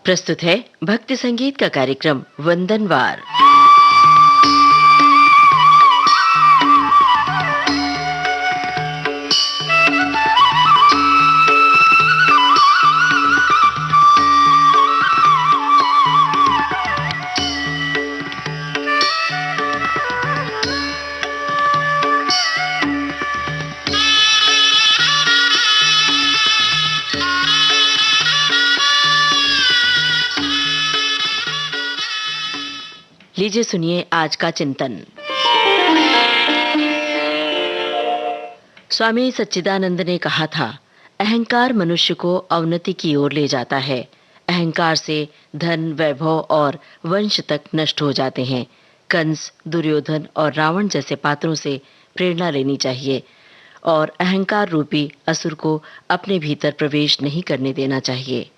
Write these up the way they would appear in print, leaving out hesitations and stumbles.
प्रस्तुत है भक्ति संगीत का कार्यक्रम वंदनवार। लीजिए सुनिए आज का चिंतन। स्वामी सच्चिदानंद ने कहा था, अहंकार मनुष्य को अवनति की ओर ले जाता है। अहंकार से धन, वैभव और वंश तक नष्ट हो जाते हैं। कंस, दुर्योधन और रावण जैसे पात्रों से प्रेरणा लेनी चाहिए और अहंकार रूपी असुर को अपने भीतर प्रवेश नहीं करने देना चाहिए।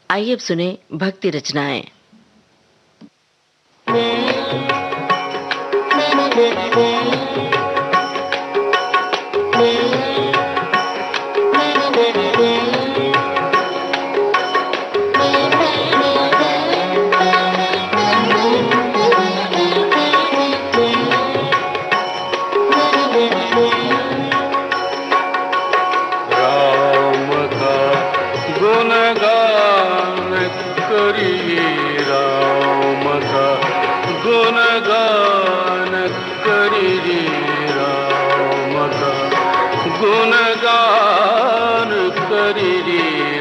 आइए अब सुने भक्ति रचनाएं। गुणगान करी राम का गुणगान करी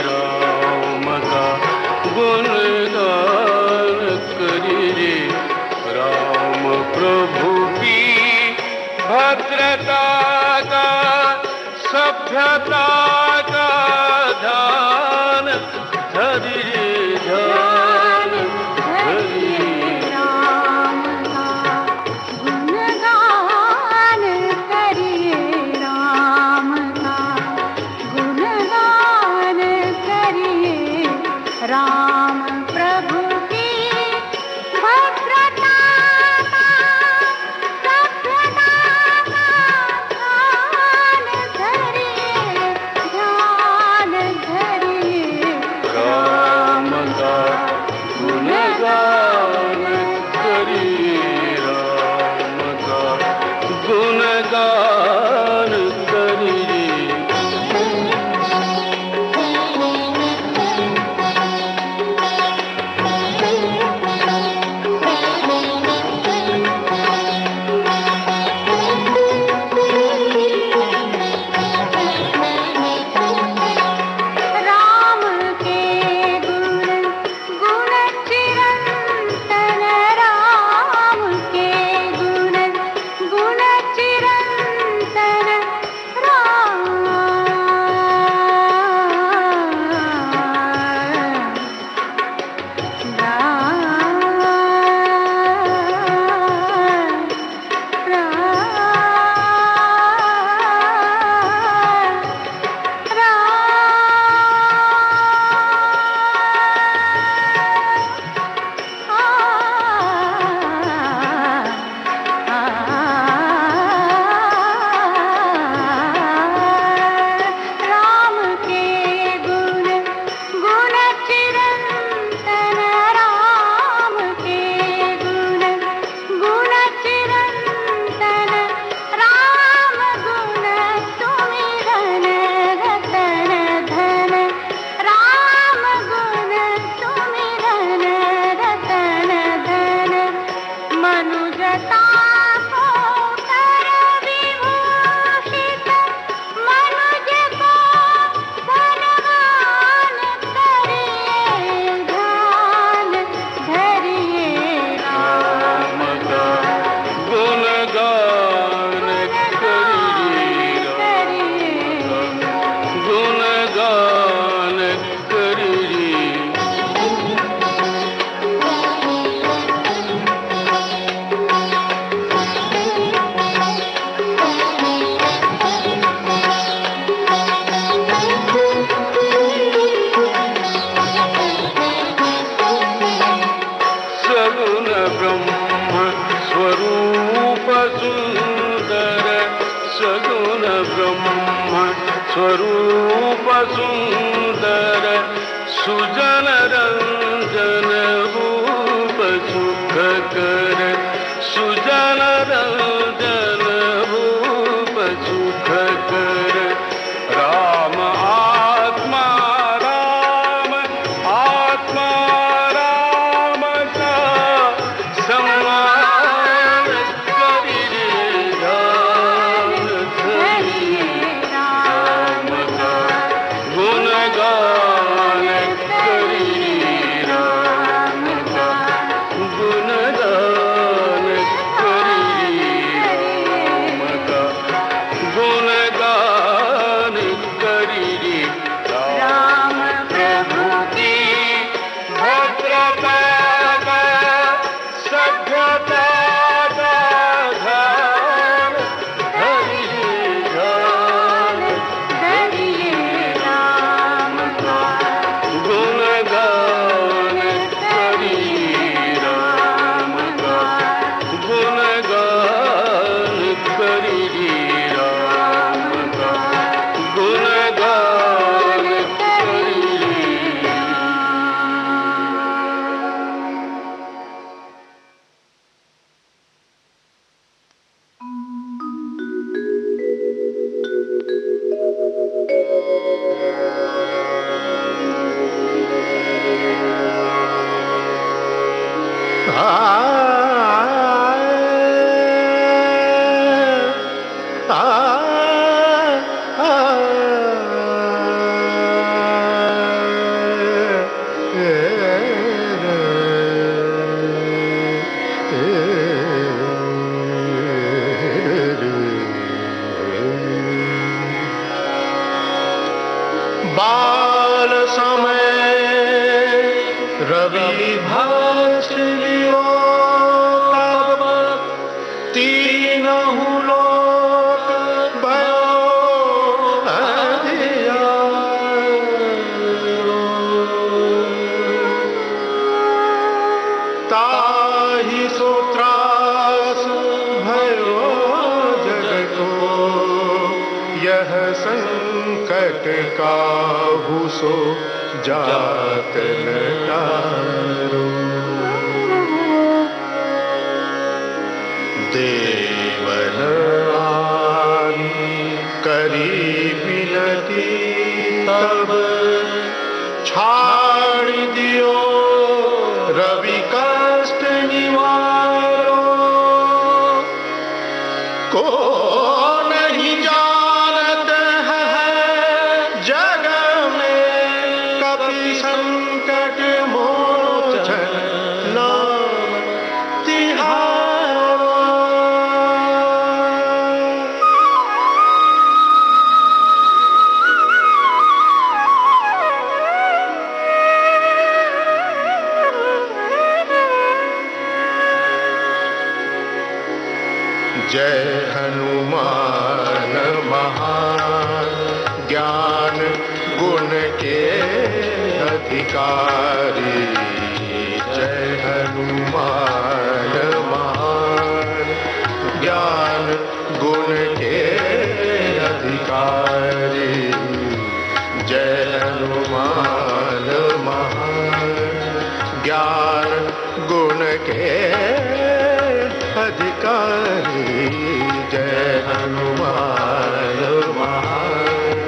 राम का गुणगान करी राम प्रभु की भद्रता का सभ्यता का ध्यान धरी ध्यान धरी राम प्रभु की भद्रता का सभ्यता का ध्यान धरिए रूप सुंदर सुजन रंजन रूप सुखकर सुजन रंजन रूप सुखकर राम आत्मा राम आत्मा राम का सम्मान करिए राम का गुणगान करिए राम का गुणगान करिए राम का गुणगान करिए राम प्रभु की भद्रता का सभ्यता का ध्यान धरिए ध्यान धरिए राम का गुणगान करिए राम का गुणगान करिए राम का गुणगान करिए बाल समय रवि भाष लियो तब तीनहु लोक भयो अंधियारो। ताहि सो त्रास भयो जग को यह संकट काहू सो जात न टारो। देवन आनी करी विनती तब छाड़ दियो रवि कष्ट निवारो। को नहीं जानत है जग में कभी संकट मोचन नाम तिहारो। जय हनुमान महान ज्ञान गुण के अधिकारी। जय हनुमान महान ज्ञान गुण के अधिकारी। जय हनुमान महान ज्ञान गुण के अधिकारी। जय हनुमान महान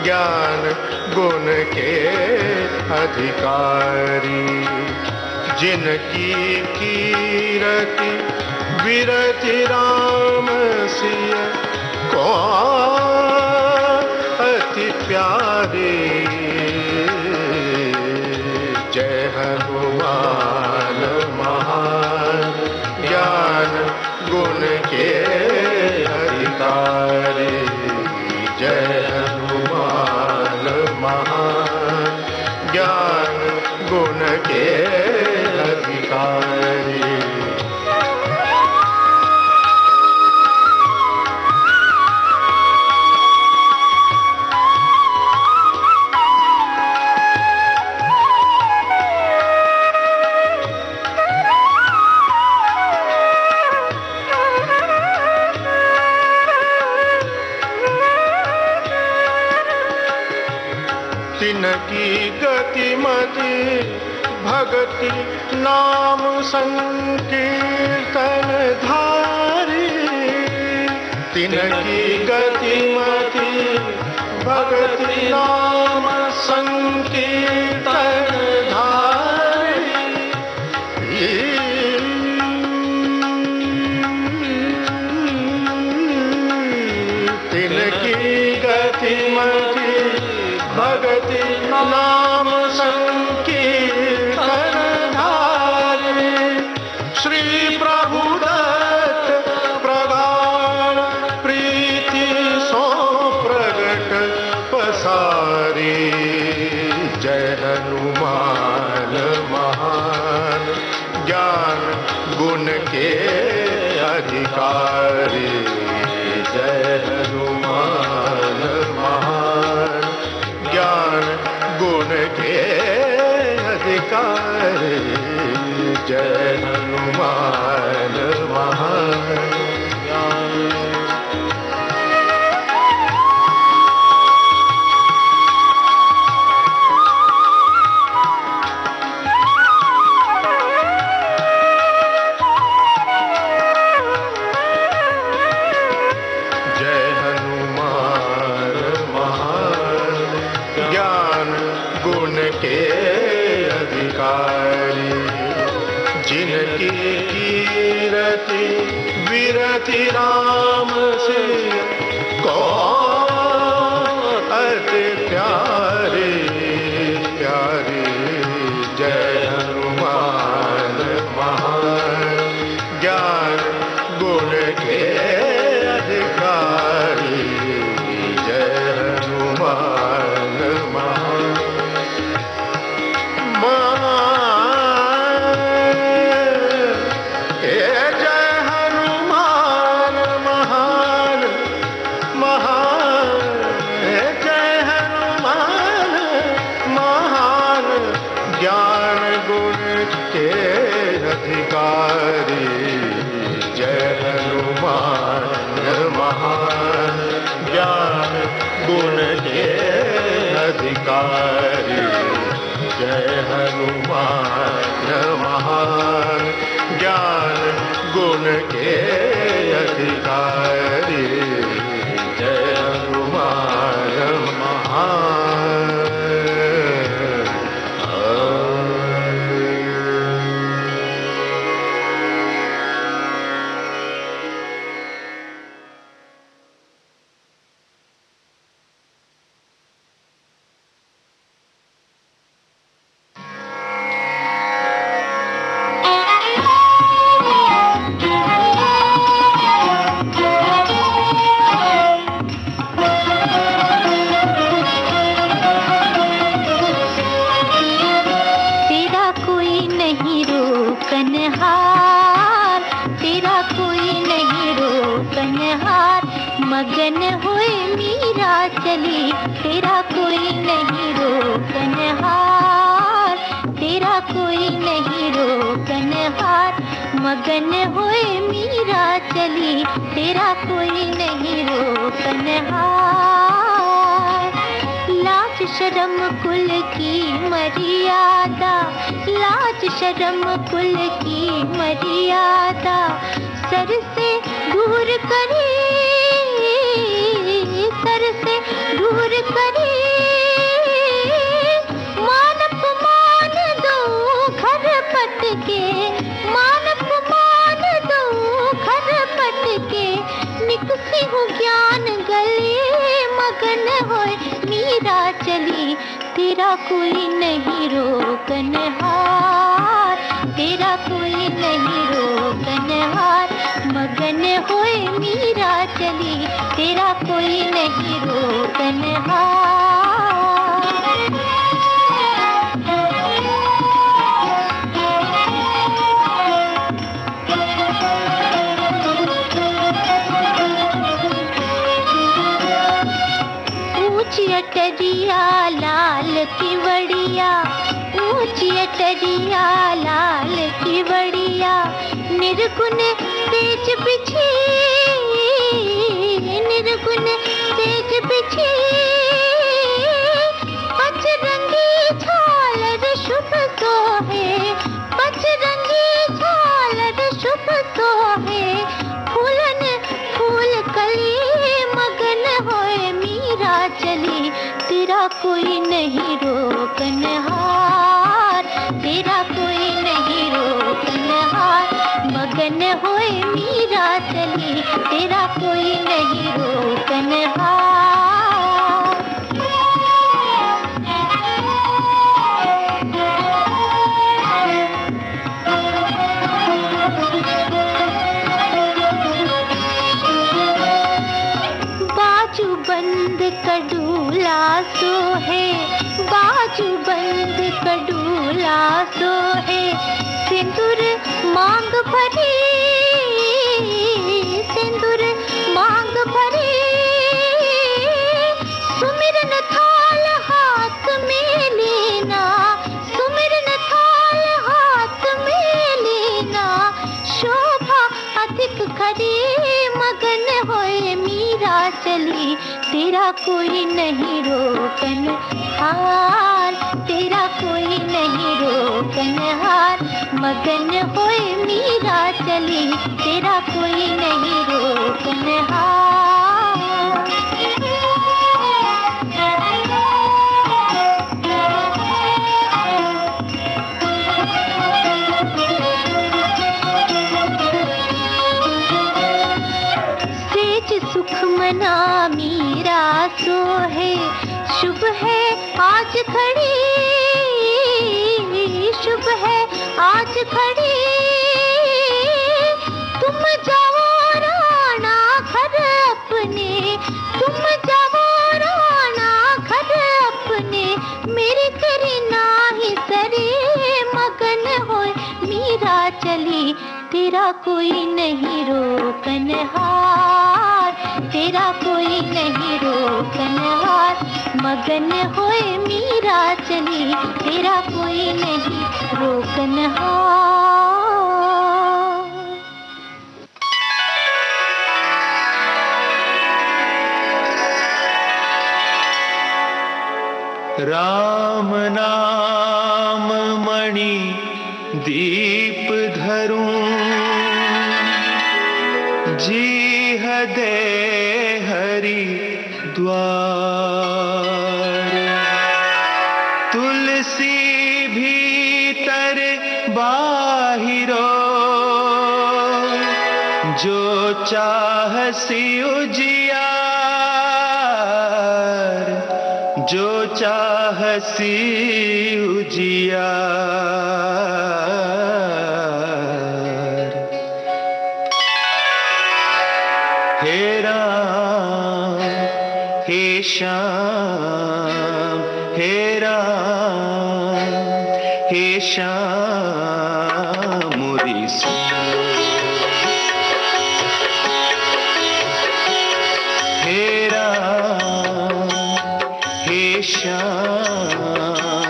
ज्ञान गुण के अधिकारी। जिनकी कीरति विरति राम सिय को अति प्यारे। जय हनुमान महान ज्ञान गुण के अधिकारी। जय हनुमान महान ज्ञान गुण के अधिकारी। तिनकी गतिमति भगति नाम संकीर्तन धारी, तिनकी गतिमति भगति नाम संकीर्तन धारी। तिनकी गतिमति भगति नाम संकीर्तन धारे। श्री प्रभु दत्त प्रगाढ़ प्रीति सो प्रगट पसारी। जय हनुमान महान ज्ञान गुण के अधिकारी। जय हनुमान महान ज्ञान गुण के अधिकारी। जय हनुमान महान ज्ञान। के अधिकारी। जिनकी कीरति विरति राम से कौन अति प्यारे प्यारे। जय हनुमान महान ज्ञान गुण के अधिकारी। जय हनुमान महान ज्ञान गुण के अधिकारी। जय हनुमान महान ज्ञान गुण के अधिकारी। जय हनुमान महान ज्ञान गुण के अधिकारी। जय हनुमान महान। मगन हुए मीरा चली, तेरा कोई नहीं रोकनहार, तेरा कोई नहीं रोकनहार। मगन हुए मीरा चली, तेरा कोई नहीं रोकनहार। लाज शर्म कुल की मर्यादा, लाज शर्म कुल की मर्यादा सर से दूर करे, सर से दूर करे। मान अपमान दो घर पट के, मान अपमान दो घर पट के। निकसी हूँ ज्ञान गले, मगन होए मीरा चली, तेरा कोई नहीं रोकनहार, तेरा कोई नहीं रोकनहार। मगन होए मीरा चली, तेरा कोई नहीं रोकनहार। ऊंची अटरिया लाल की वड़िया, ऊंची अटरिया लाल की वड़िया। निर्गुण तेज बिछी, निर्गुण तेज बिछी। वज्र चली, तेरा कोई नहीं रोकनहार, तेरा कोई नहीं रोकनहार। मगन होए मीरा चली, तेरा कोई नहीं रोकनहार। बाजू बंद कडूला सो है, बाजू बंद कडूला सो है। सिंदूर मांग भरी, सिंदूर मांग भरी। सुमिरन थाल हाथ में लेना, सुमिरन थाल हाथ में लेना। शोभा अधिक खरी, मगन होए मीरा चली, तेरा कोई नहीं रोकनहार, तेरा कोई नहीं रोकनहार। मगन होए मीरा चली, तेरा कोई नहीं सेज सुख मना मीरा सो है, शुभ है आज खड़ी, शुभ है आज खड़ी। तुम जाओ राणा घर अपने, तुम जाओ राणा घर अपने। मेरी तेरी नाही सरे, मगन होए मीरा चली, तेरा कोई नहीं रोकनहार, तेरा कोई नहीं रोकनहार। मगन होए मीरा चली, तेरा कोई नहीं रोकनहार। राम नाम मणि दीप धरूं, जीह दे हरि द्वार। तुलसी भीतर बाहिरो, जो चाहसी उजियार, जो चाहसी उजियार। हे राम हे श्याम, हे राम हे श्याम मोरी सुन। हे राम हे श्याम,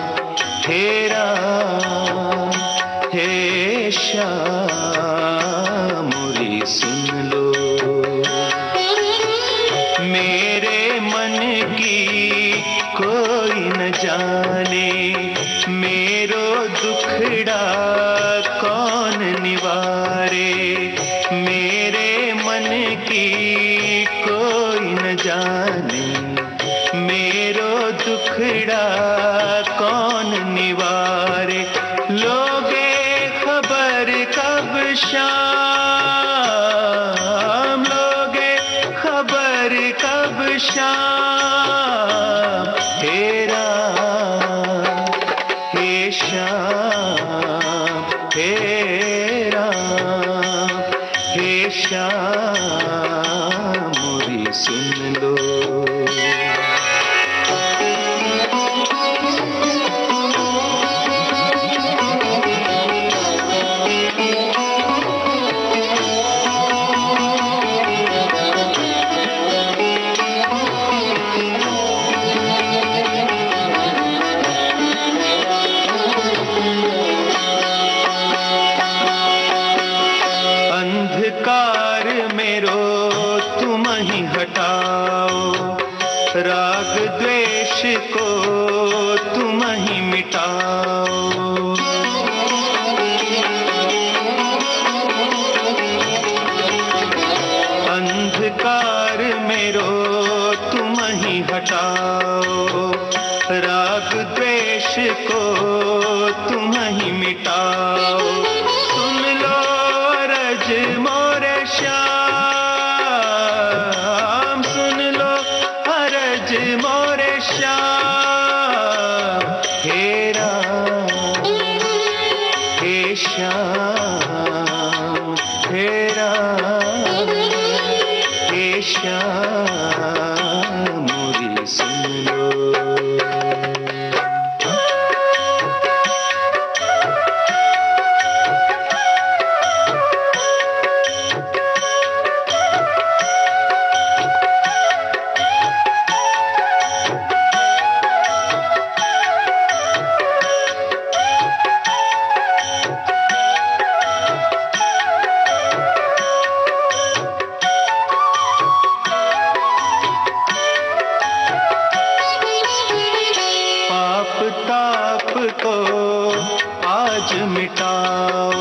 हे राम हे श्याम मोरी सुन लो। मेरे मन की कोई न जाने, मेरो दुखड़ा कौन निवारे। मेरे मन की कोई न जाने, मेरो दुखड़ा कौन निवारे। लोगे खबर कब शाम, लोगे खबर कब शाम। हे राम हे श्याम, हे राम हे श्याम मोरी सुन लो। अंधकार मेरो तुम ही हटाओ, राग द्वेष को तुम ही मिटाओ। अंधकार मेरो तुम ही हटाओ, को तुम ही मिटाओ। सुन लो अरज मोरे श्याम, सुन लो अरज मोरे श्याम। हे राम हे श्याम, हे राम हे श्याम, मोरी सुन लो। को आज मिटाओ,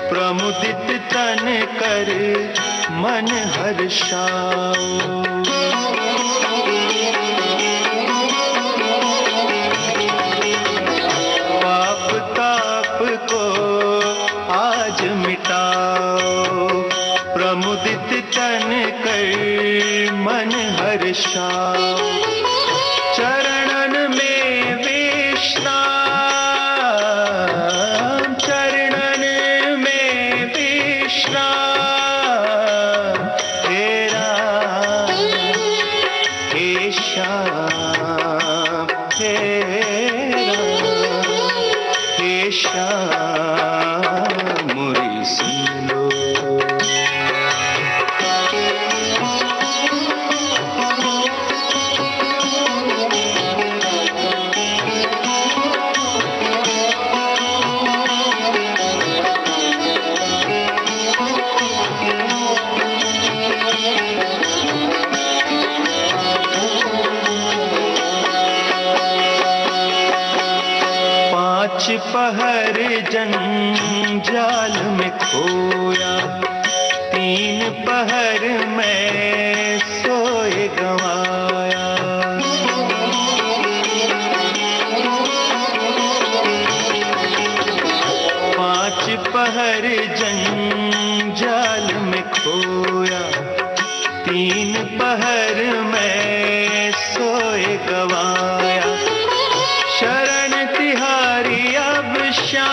प्रमुदित तन कर मन हर्षाओ। पाप ताप को आज मिटाओ, प्रमुदित तन कर मन हर्षाओ। चरणन में विश्राम, चरणन में विश्राम। हे राम हे श्याम, हे राम हे श्याम, मोरी सुन लो। पहर जंजाल में खोया, 3 पहर में सोए गंवाया। 5 पहर जंजाल में खोया, 3 पहर में सोए गंवाया। शरण तिहारी अब श्याम,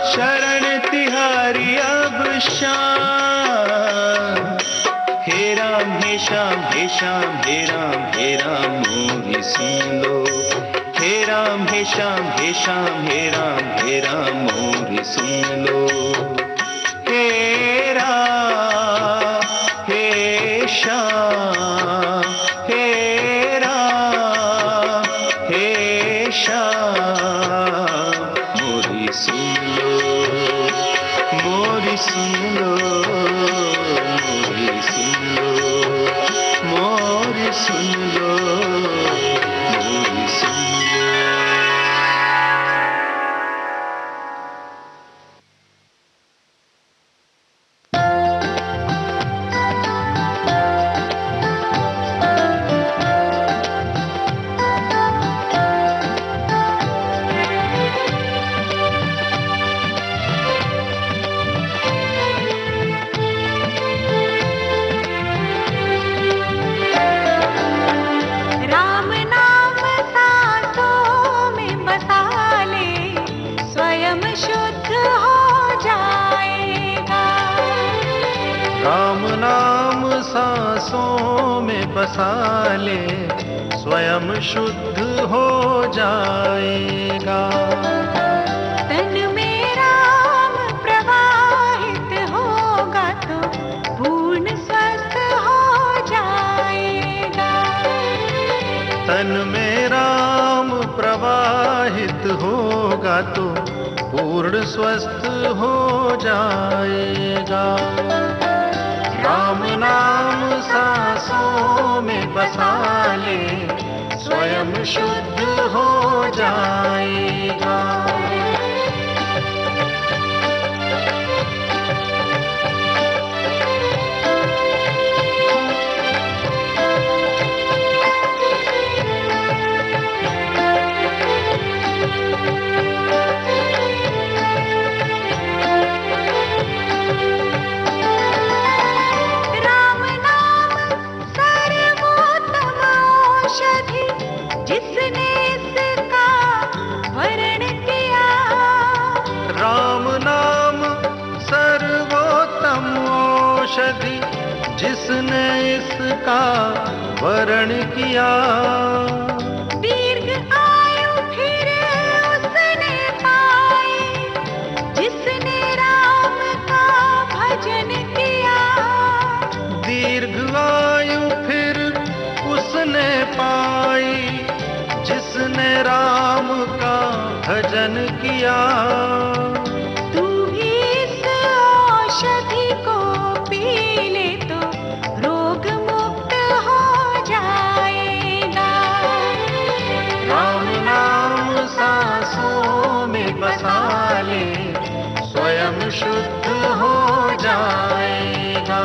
शरण तिहारी अब श्याम। हे राम हे श्याम, हे श्याम हे राम मोरी सुन लो। हे राम हे श्याम, हे श्याम हे राम मोरी सुन लो। हे राम हे श्याम, हे राम हे श्याम, मोरी सुन लो, मोरी सुन लो, मोरी सुन लो, मोरी सुन लो, मोरी सुन लो। राम नाम सांसों में बसा ले, स्वयं शुद्ध हो जाएगा। तन में राम प्रवाहित होगा तो पूर्ण स्वस्थ हो जाएगा। तन में राम प्रवाहित होगा तो पूर्ण स्वस्थ हो जाएगा। राम नाम सांसों में बसा ले, स्वयं शुद्ध हो जाएगा। औषधि जिसने इसका वर्ण किया। दीर्घ आयु फिर उसने पाई जिसने राम का भजन किया। दीर्घ आयु फिर उसने पाई जिसने राम का भजन किया। तू भी इस औषधि को पी ले तो रोग मुक्त हो जाएगा। राम नाम सांसों में बसा ले, स्वयं शुद्ध हो जाएगा।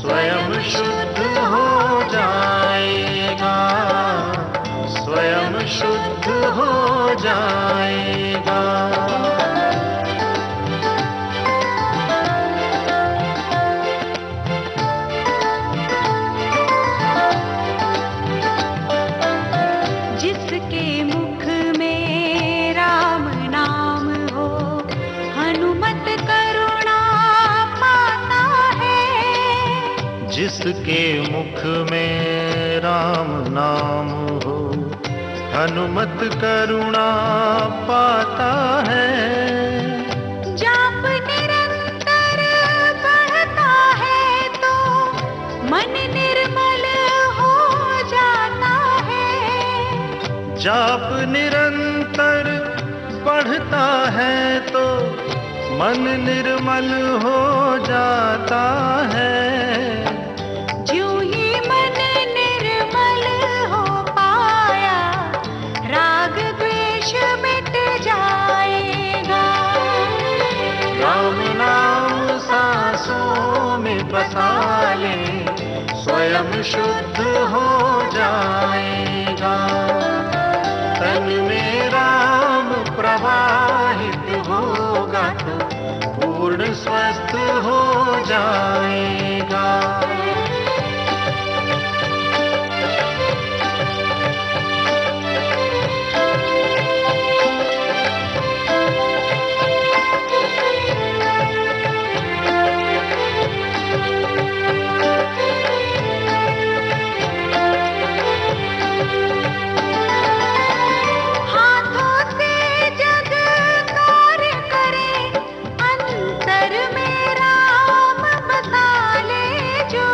स्वयं शुद्ध हो जाएगा। स्वयं शुद्ध हो जाएगा। जिसके मुख में राम नाम हो हनुमत करुणा पाता है। जिसके मुख में राम नाम हो हनुमत करुणा पाता है। जाप निरंतर बढ़ता है तो मन निर्मल हो जाता है। जाप निरंतर बढ़ता है तो मन निर्मल हो जाता है। ज्यों ही मन निर्मल हो पाया राग द्वेष मिट जाएगा। राम नाम सांसों में बसा ले, स्वयं शुद्ध हो जाएगा। तन में राम प्रवाहित होगा तो पूर्ण स्वस्थ हो जाएगा। हाथों से जग कार्य करे अंतर में राम बसा ले जो।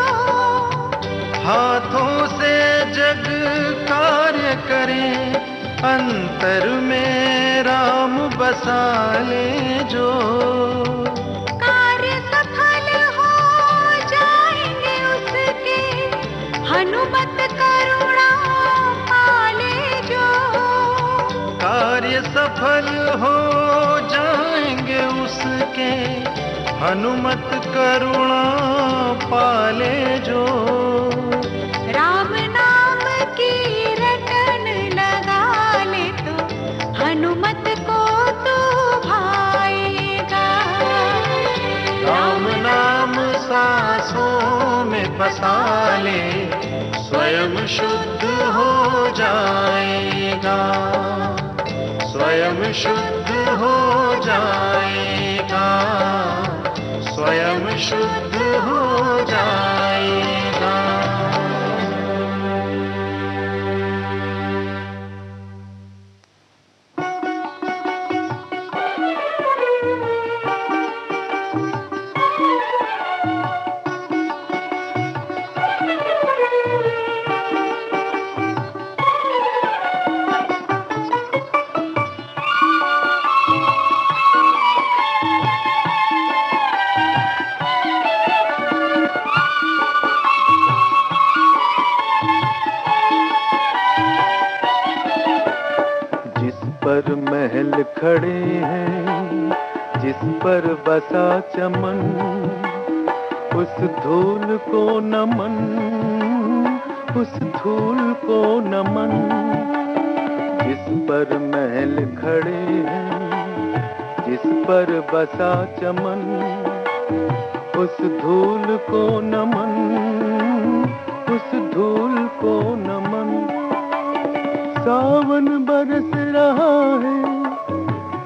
हाथों से जग कार्य करें, अंतर में राम बसा ले जो। कार्य सफल हो जाएंगे उसके हनुमत करुणा पाले जो। कार्य सफल हो जाएंगे उसके हनुमत करुणा पाले जो। राम नाम की रटन लगा ले तो हनुमत को तो भाएगा। राम नाम सांसों में बसा ले, स्वयं शुद्ध हो जाएगा। स्वयं शुद्ध हो जाएगा। स्वयं शुद्ध हो जाएगा। पर महल खड़े हैं, जिस पर बसा चमन, उस धूल को नमन, उस धूल को नमन। जिस पर महल खड़े हैं, जिस पर बसा चमन, उस धूल को नमन, उस धूल को नमन। सावन बरस रहा है,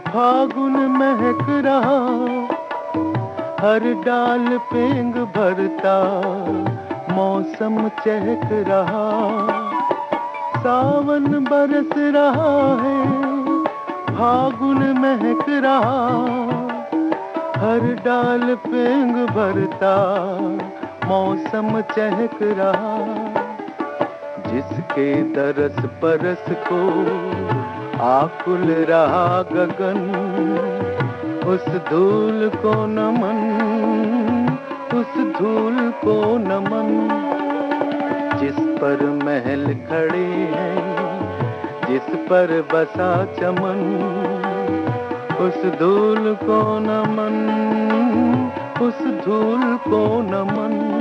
फागुन महक रहा, हर डाल पेंग भरता मौसम चहक रहा, सावन बरस रहा है, फागुन महक रहा, हर डाल पेंग भरता मौसम चहक रहा। जिसके दरस परस को आकुल रहा गगन, उस धूल को नमन, उस धूल को नमन। जिस पर महल खड़े हैं, जिस पर बसा चमन, उस धूल को नमन, उस धूल को नमन।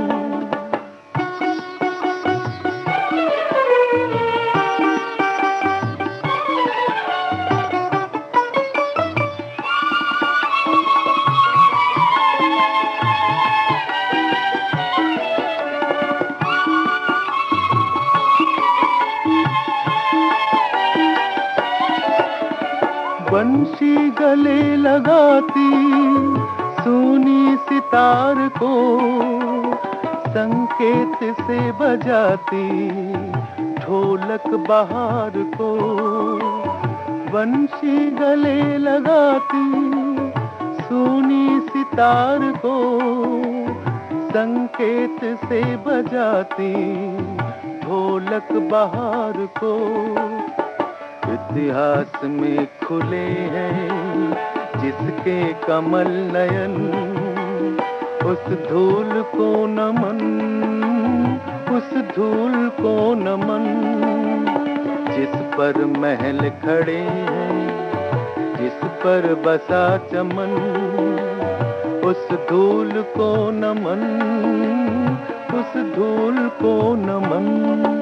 बंशी गले लगाती सूनी सितार को, संकेत से बजाती ढोलक बहार को। बंशी गले लगाती सूनी सितार को, संकेत से बजाती ढोलक बहार को। इतिहास में खुले हैं जिसके कमल नयन, उस धूल को नमन, उस धूल को नमन। जिस पर महल खड़े हैं, जिस पर बसा चमन, उस धूल को नमन, उस धूल को नमन।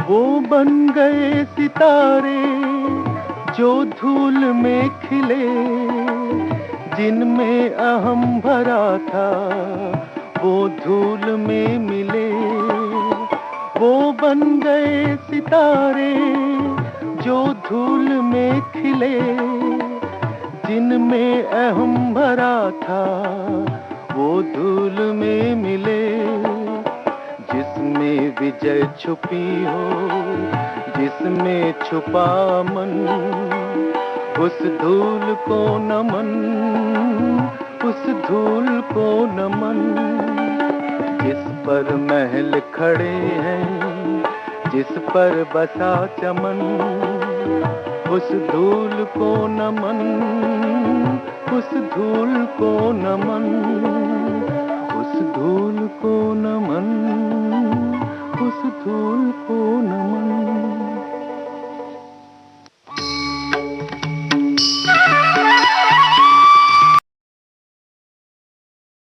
वो बन गए सितारे जो धूल में खिले, जिनमें अहम भरा था वो धूल में मिले। वो बन गए सितारे जो धूल में खिले, जिनमें अहम भरा था वो धूल में मिले। जिसमें विजय छुपी हो, जिसमें छुपा मन, उस धूल को नमन, उस धूल को नमन। जिस पर महल खड़े हैं, जिस पर बसा चमन, उस धूल को नमन, उस धूल को नमन, उस धूल